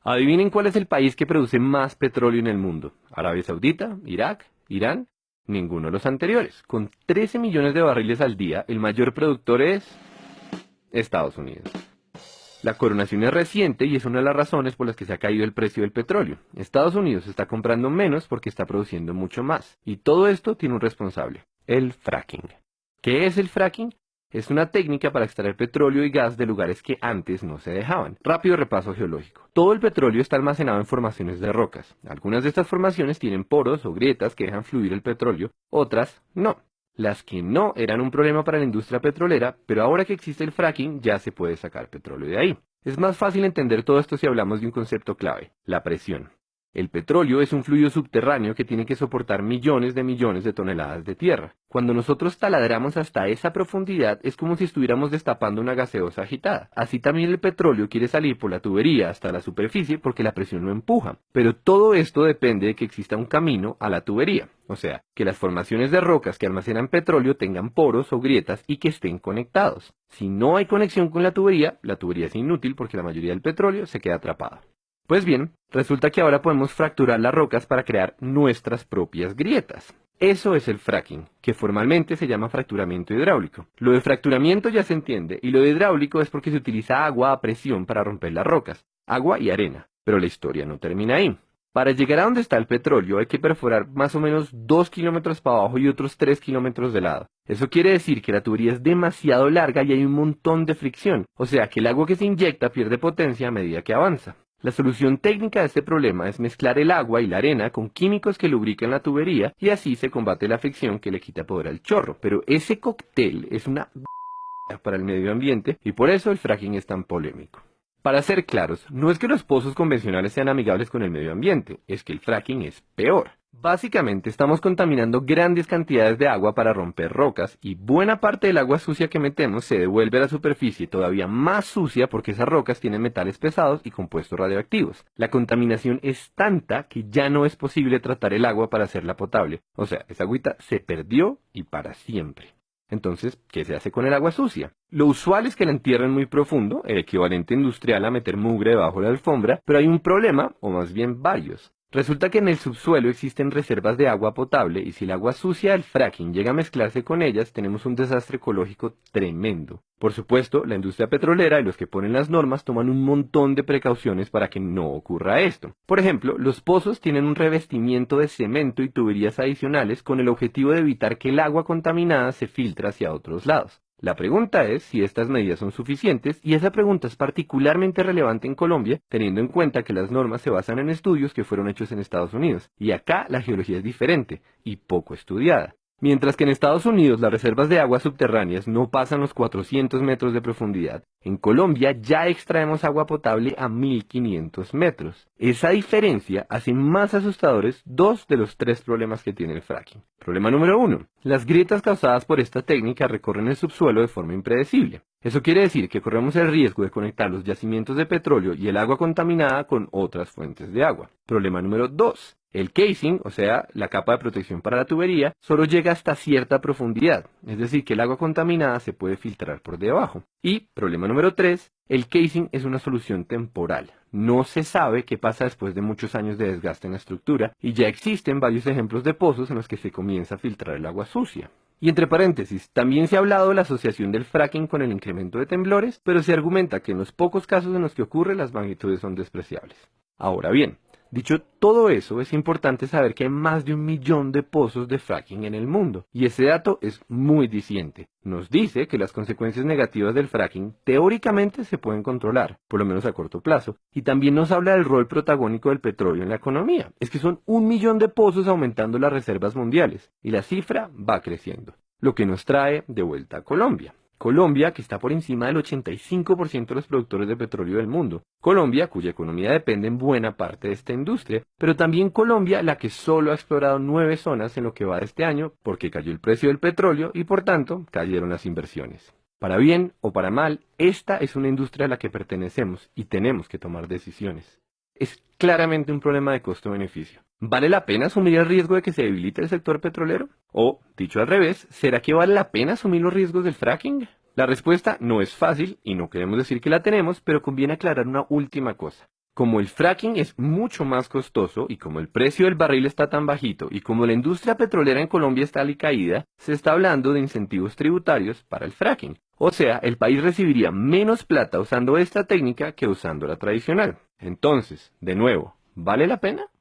Adivinen cuál es el país que produce más petróleo en el mundo. ¿Arabia Saudita? ¿Irak? ¿Irán? Ninguno de los anteriores. Con 13 millones de barriles al día, el mayor productor es Estados Unidos. La coronación es reciente y es una de las razones por las que se ha caído el precio del petróleo. Estados Unidos está comprando menos porque está produciendo mucho más. Y todo esto tiene un responsable, el fracking. ¿Qué es el fracking? Es una técnica para extraer petróleo y gas de lugares que antes no se dejaban. Rápido repaso geológico. Todo el petróleo está almacenado en formaciones de rocas. Algunas de estas formaciones tienen poros o grietas que dejan fluir el petróleo, otras no. Las que no eran un problema para la industria petrolera, pero ahora que existe el fracking ya se puede sacar petróleo de ahí. Es más fácil entender todo esto si hablamos de un concepto clave, la presión. El petróleo es un fluido subterráneo que tiene que soportar millones de toneladas de tierra. Cuando nosotros taladramos hasta esa profundidad es como si estuviéramos destapando una gaseosa agitada. Así también el petróleo quiere salir por la tubería hasta la superficie porque la presión lo empuja. Pero todo esto depende de que exista un camino a la tubería. O sea, que las formaciones de rocas que almacenan petróleo tengan poros o grietas y que estén conectados. Si no hay conexión con la tubería es inútil porque la mayoría del petróleo se queda atrapado. Pues bien, resulta que ahora podemos fracturar las rocas para crear nuestras propias grietas. Eso es el fracking, que formalmente se llama fracturamiento hidráulico. Lo de fracturamiento ya se entiende, y lo de hidráulico es porque se utiliza agua a presión para romper las rocas, agua y arena. Pero la historia no termina ahí. Para llegar a donde está el petróleo hay que perforar más o menos 2 kilómetros para abajo y otros 3 kilómetros de lado. Eso quiere decir que la tubería es demasiado larga y hay un montón de fricción, o sea que el agua que se inyecta pierde potencia a medida que avanza. La solución técnica de este problema es mezclar el agua y la arena con químicos que lubrican la tubería y así se combate la fricción que le quita poder al chorro. Pero ese cóctel es una para el medio ambiente y por eso el fracking es tan polémico. Para ser claros, no es que los pozos convencionales sean amigables con el medio ambiente, es que el fracking es peor. Básicamente estamos contaminando grandes cantidades de agua para romper rocas y buena parte del agua sucia que metemos se devuelve a la superficie todavía más sucia porque esas rocas tienen metales pesados y compuestos radioactivos. La contaminación es tanta que ya no es posible tratar el agua para hacerla potable. O sea, esa agüita se perdió y para siempre. Entonces, ¿qué se hace con el agua sucia? Lo usual es que la entierren muy profundo, el equivalente industrial a meter mugre debajo de la alfombra, pero hay un problema, o más bien varios. Resulta que en el subsuelo existen reservas de agua potable y si el agua sucia del fracking llega a mezclarse con ellas, tenemos un desastre ecológico tremendo. Por supuesto, la industria petrolera y los que ponen las normas toman un montón de precauciones para que no ocurra esto. Por ejemplo, los pozos tienen un revestimiento de cemento y tuberías adicionales con el objetivo de evitar que el agua contaminada se filtre hacia otros lados. La pregunta es si estas medidas son suficientes y esa pregunta es particularmente relevante en Colombia, teniendo en cuenta que las normas se basan en estudios que fueron hechos en Estados Unidos, y acá la geología es diferente y poco estudiada. Mientras que en Estados Unidos las reservas de aguas subterráneas no pasan los 400 metros de profundidad, en Colombia ya extraemos agua potable a 1500 metros. Esa diferencia hace más asustadores dos de los tres problemas que tiene el fracking. Problema número 1. Las grietas causadas por esta técnica recorren el subsuelo de forma impredecible. Eso quiere decir que corremos el riesgo de conectar los yacimientos de petróleo y el agua contaminada con otras fuentes de agua. Problema número 2. El casing, o sea, la capa de protección para la tubería, solo llega hasta cierta profundidad, es decir, que el agua contaminada se puede filtrar por debajo. Y, problema número 3, el casing es una solución temporal. No se sabe qué pasa después de muchos años de desgaste en la estructura, y ya existen varios ejemplos de pozos en los que se comienza a filtrar el agua sucia. Y entre paréntesis, también se ha hablado de la asociación del fracking con el incremento de temblores, pero se argumenta que en los pocos casos en los que ocurre las magnitudes son despreciables. Ahora bien, dicho todo eso, es importante saber que hay más de 1 millón de pozos de fracking en el mundo, y ese dato es muy diciente. Nos dice que las consecuencias negativas del fracking teóricamente se pueden controlar, por lo menos a corto plazo, y también nos habla del rol protagónico del petróleo en la economía. Es que son 1 millón de pozos aumentando las reservas mundiales, y la cifra va creciendo, lo que nos trae de vuelta a Colombia. Colombia, que está por encima del 85% de los productores de petróleo del mundo. Colombia, cuya economía depende en buena parte de esta industria, pero también Colombia, la que solo ha explorado 9 zonas en lo que va de este año, porque cayó el precio del petróleo y por tanto cayeron las inversiones. Para bien o para mal, esta es una industria a la que pertenecemos y tenemos que tomar decisiones. Es claramente un problema de costo-beneficio. ¿Vale la pena asumir el riesgo de que se debilite el sector petrolero? O, dicho al revés, ¿será que vale la pena asumir los riesgos del fracking? La respuesta no es fácil y no queremos decir que la tenemos, pero conviene aclarar una última cosa. Como el fracking es mucho más costoso y como el precio del barril está tan bajito y como la industria petrolera en Colombia está alicaída, se está hablando de incentivos tributarios para el fracking. O sea, el país recibiría menos plata usando esta técnica que usando la tradicional. Entonces, de nuevo, ¿vale la pena?